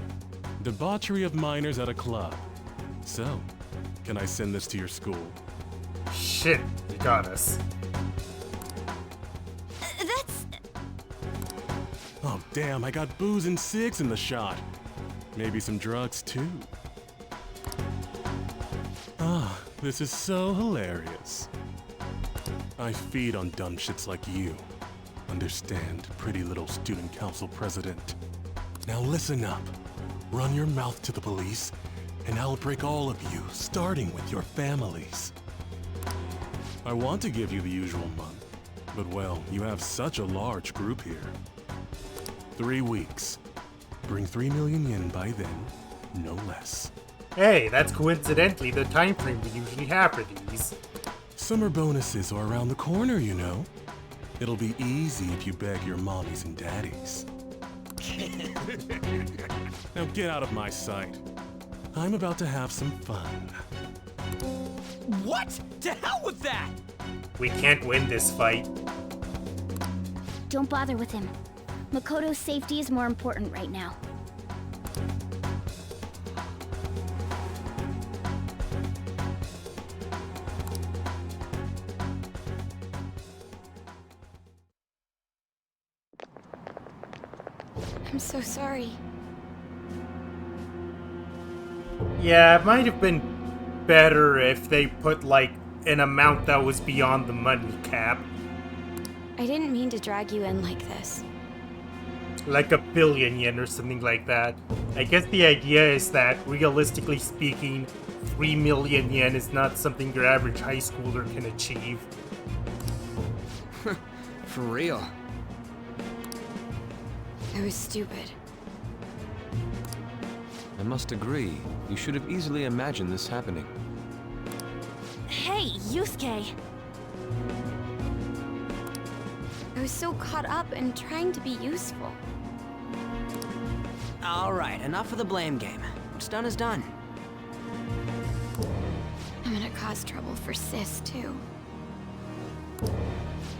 Speaker 18: debauchery of minors at a club. So, can I send this to your school?
Speaker 2: Shit, you got us.
Speaker 5: That's...
Speaker 18: Oh damn, I got booze and cigs in the shot. Maybe some drugs too. Ah, this is so hilarious. I feed on dumb shits like you. Understand, pretty little student council president. Now listen up. Run your mouth to the police, and I'll break all of you, starting with your families. I want to give you the usual month, but well, you have such a large group here. 3 weeks. Bring 3 million yen by then, no less.
Speaker 2: Hey, that's coincidentally the time frame we usually have for these.
Speaker 18: Summer bonuses are around the corner, you know. It'll be easy if you beg your mommies and daddies. Now get out of my sight. I'm about to have some fun.
Speaker 4: What? To hell with that!
Speaker 2: We can't win this fight.
Speaker 5: Don't bother with him. Makoto's safety is more important right now.
Speaker 3: I'm so sorry.
Speaker 2: Yeah, it might have been better if they put, like, an amount that was beyond the money cap.
Speaker 3: I didn't mean to drag you in like this.
Speaker 2: Like 1 billion yen or something like that. I guess the idea is that, realistically speaking, 3 million yen is not something your average high schooler can achieve.
Speaker 4: For real.
Speaker 3: I was stupid.
Speaker 12: I must agree. You should have easily imagined this happening.
Speaker 3: Hey, Yusuke! I was so caught up in trying to be useful.
Speaker 4: Alright, enough of the blame game. What's done is done.
Speaker 3: I'm gonna cause trouble for Sis, too.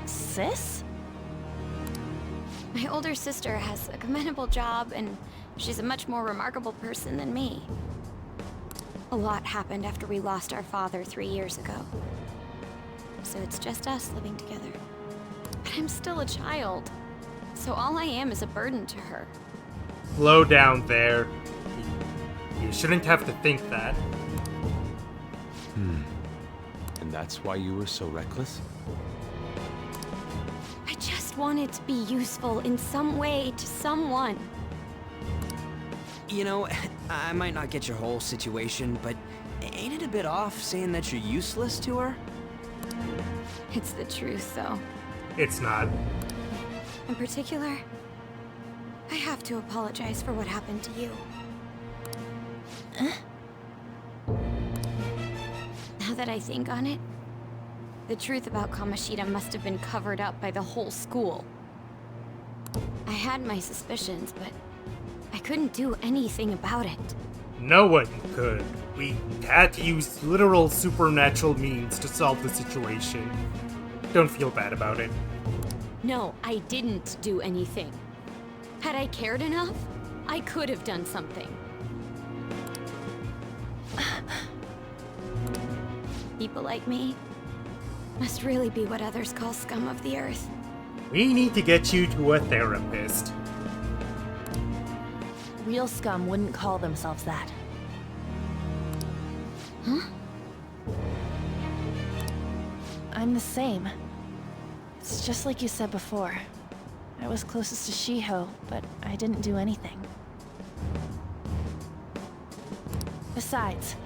Speaker 15: Sis?
Speaker 3: My older sister has a commendable job, and she's a much more remarkable person than me. A lot happened after we lost our father 3 years ago. So it's just us living together. But I'm still a child, so all I am is a burden to her.
Speaker 2: Slow down there. You shouldn't have to think that.
Speaker 12: And that's why you were so reckless?
Speaker 3: I just wanted to be useful in some way to someone.
Speaker 4: You know, I might not get your whole situation, but ain't it a bit off saying that you're useless to her?
Speaker 3: It's the truth, though.
Speaker 2: It's not.
Speaker 3: In particular, I have to apologize for what happened to you. Now that I think on it, the truth about Kamoshida must have been covered up by the whole school. I had my suspicions, but I couldn't do anything about it.
Speaker 2: No one could. we had to use literal supernatural means to solve the situation. Don't feel bad about it.
Speaker 8: No, I didn't do anything. Had I cared enough, I could have done something. People like me must really be what others call scum of the earth.
Speaker 2: We need to get you to a therapist.
Speaker 15: Real scum wouldn't call themselves that.
Speaker 8: Huh?
Speaker 15: I'm the same. It's just like you said before. I was closest to Shiho, but I didn't do anything. Besides,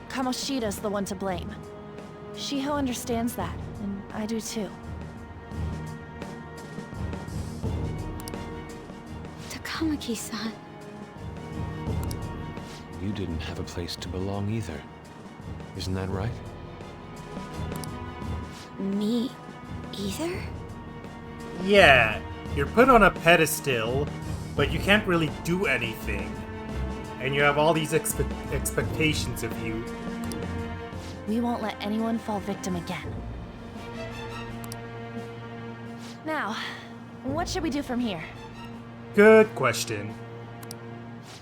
Speaker 15: Kamoshida's the one to blame. Shiho understands that, and I do too.
Speaker 8: Takamaki-san.
Speaker 12: You didn't have a place to belong either. Isn't that right?
Speaker 8: Me either?
Speaker 2: Yeah, you're put on a pedestal, but you can't really do anything. And you have all these expectations of you.
Speaker 15: We won't let anyone fall victim again. Now, what should we do from here?
Speaker 2: Good question.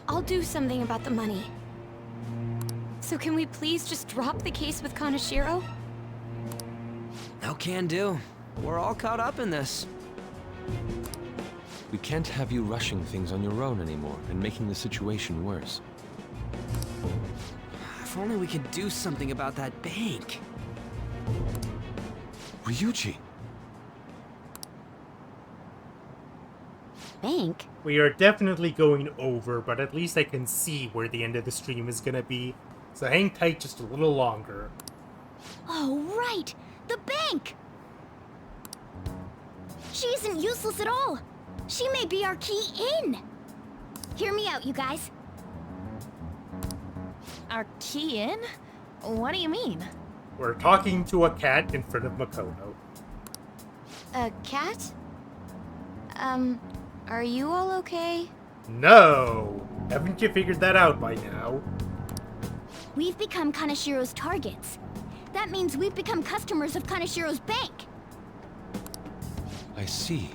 Speaker 8: I'll do something about the money. So can we please just drop the case with Kaneshiro?
Speaker 4: No can do. We're all caught up in this.
Speaker 12: We can't have you rushing things on your own anymore and making the situation worse.
Speaker 4: If only we could do something about that bank.
Speaker 12: Ryuji!
Speaker 8: Bank?
Speaker 2: We are definitely going over, but at least I can see where the end of the stream is gonna be. So hang tight just a little longer.
Speaker 5: Oh, right! The bank! She isn't useless at all! She may be our key in! Hear me out, you guys.
Speaker 15: Our key in? What do you mean?
Speaker 2: We're talking to a cat in front of Makoto.
Speaker 8: A cat? Are you all okay?
Speaker 2: No! Haven't you figured that out by now?
Speaker 5: We've become Kaneshiro's targets. That means we've become customers of Kaneshiro's bank.
Speaker 12: I see.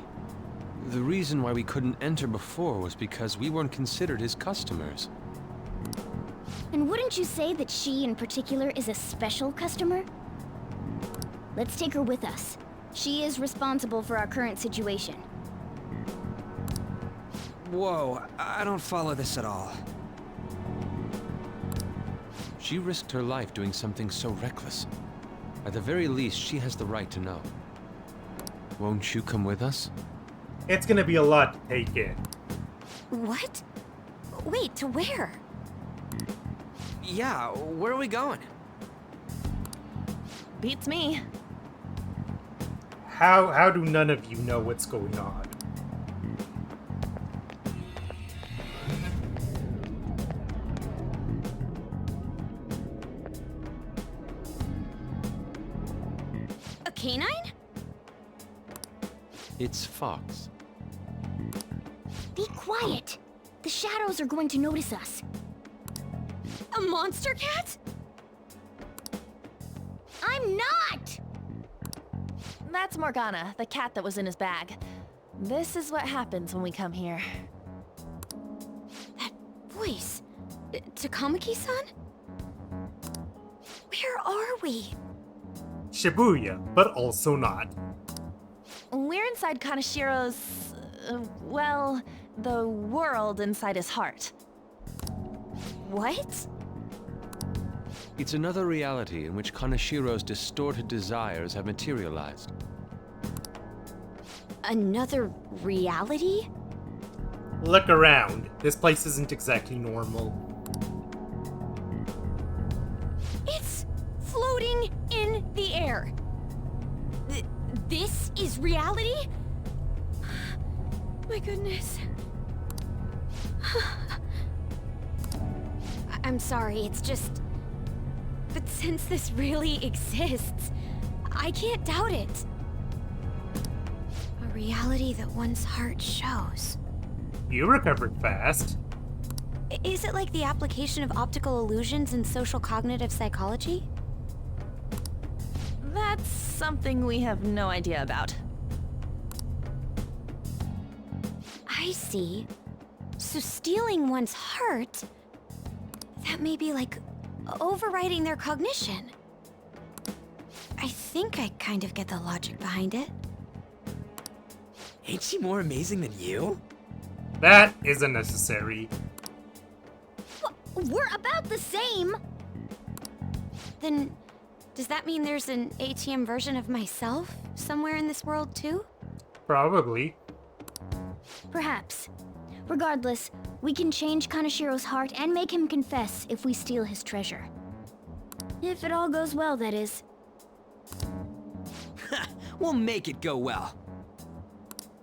Speaker 12: The reason why we couldn't enter before was because we weren't considered his customers.
Speaker 5: And wouldn't you say that she in particular is a special customer? Let's take her with us. She is responsible for our current situation.
Speaker 4: Whoa, I don't follow this at all.
Speaker 12: She risked her life doing something so reckless. At the very least, she has the right to know. Won't you come with us?
Speaker 2: It's gonna be a lot to take in.
Speaker 8: What? Wait, to where?
Speaker 4: Yeah, where are we going?
Speaker 15: Beats me.
Speaker 2: How do none of you know what's going on?
Speaker 8: A canine?
Speaker 12: It's Fox.
Speaker 5: Be quiet! The shadows are going to notice us.
Speaker 8: A monster cat?
Speaker 5: I'm not!
Speaker 15: That's Morgana, the cat that was in his bag. This is what happens when we come here.
Speaker 8: That voice. Takamaki-san? Where are we?
Speaker 2: Shibuya, but also not.
Speaker 15: We're inside Kaneshiro's... well, the world inside his heart.
Speaker 8: What?
Speaker 12: It's another reality in which Kaneshiro's distorted desires have materialized.
Speaker 8: Another reality?
Speaker 2: Look around. This place isn't exactly normal.
Speaker 8: It's floating in the air. This is reality? My goodness. I'm sorry, it's just... But since this really exists, I can't doubt it. A reality that one's heart shows.
Speaker 2: You recovered fast.
Speaker 13: Is it like the application of optical illusions in social cognitive psychology?
Speaker 15: That's something we have no idea about.
Speaker 13: I see. So stealing one's heart, that may be like overriding their cognition. I think I kind of get the logic behind it.
Speaker 4: Ain't she more amazing than you?
Speaker 2: That is unnecessary.
Speaker 5: We're about the same!
Speaker 13: Then, does that mean there's an ATM version of myself somewhere in this world too?
Speaker 2: Probably.
Speaker 5: Perhaps. Regardless, we can change Kanashiro's heart and make him confess if we steal his treasure. If it all goes well, that is.
Speaker 4: We'll make it go well.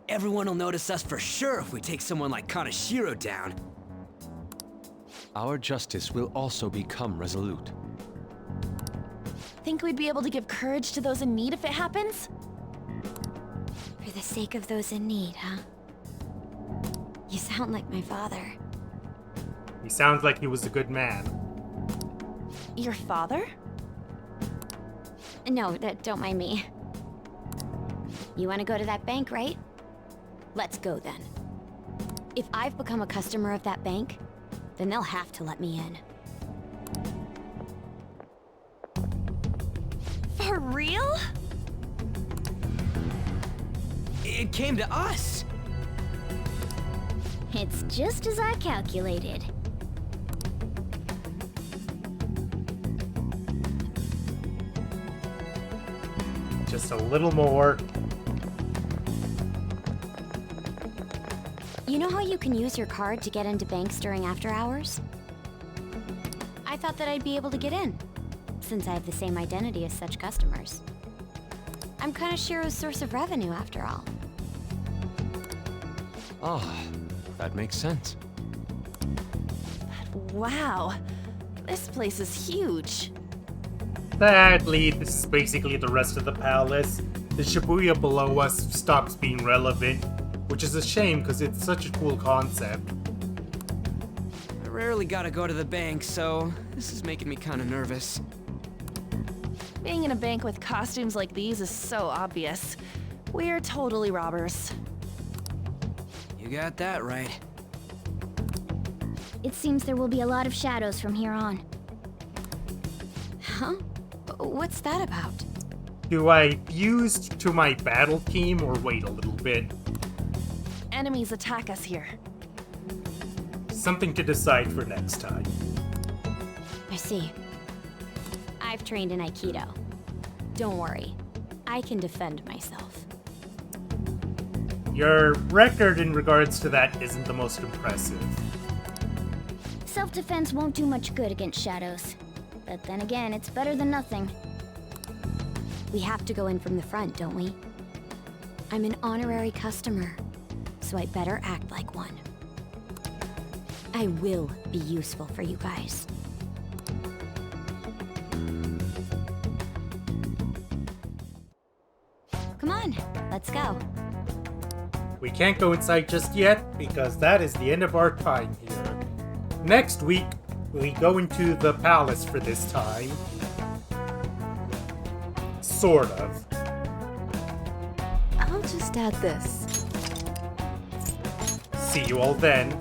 Speaker 4: Everyone will notice us for sure if we take someone like Kanashiro down.
Speaker 12: Our justice will also become resolute.
Speaker 15: Think we'd be able to give courage to those in need if it happens?
Speaker 13: For the sake of those in need, huh? You sound like my father.
Speaker 2: He sounds like he was a good man.
Speaker 15: Your father?
Speaker 13: No, don't mind me. You want to go to that bank, right? Let's go then. If I've become a customer of that bank, then they'll have to let me in.
Speaker 15: For real?
Speaker 4: It came to us.
Speaker 5: It's just as I calculated.
Speaker 2: Just a little more.
Speaker 13: You know how you can use your card to get into banks during after hours? I thought that I'd be able to get in, since I have the same identity as such customers. I'm Kanashiro's source of revenue, after all.
Speaker 12: Ah, that makes sense.
Speaker 15: Wow. This place is huge.
Speaker 2: Sadly, this is basically the rest of the palace. The Shibuya below us stops being relevant, which is a shame because it's such a cool concept.
Speaker 4: I rarely gotta go to the bank, so this is making me kinda nervous.
Speaker 15: Being in a bank with costumes like these is so obvious. We're totally robbers.
Speaker 4: You got that right.
Speaker 5: It seems there will be a lot of shadows from here on.
Speaker 13: Huh? What's that about?
Speaker 2: Do I fuse to my battle team or wait a little bit?
Speaker 15: Enemies attack us here.
Speaker 2: Something to decide for next time.
Speaker 13: I see. I've trained in Aikido. Don't worry. I can defend myself.
Speaker 2: Your record in regards to that isn't the most impressive.
Speaker 5: Self-defense won't do much good against shadows. But then again, it's better than nothing.
Speaker 13: We have to go in from the front, don't we? I'm an honorary customer, so I better act like one. I will be useful for you guys. Come on, let's go.
Speaker 2: We can't go inside just yet because that is the end of our time here. Next week, we go into the palace for this time. Sort of.
Speaker 15: I'll just add this.
Speaker 2: See you all then.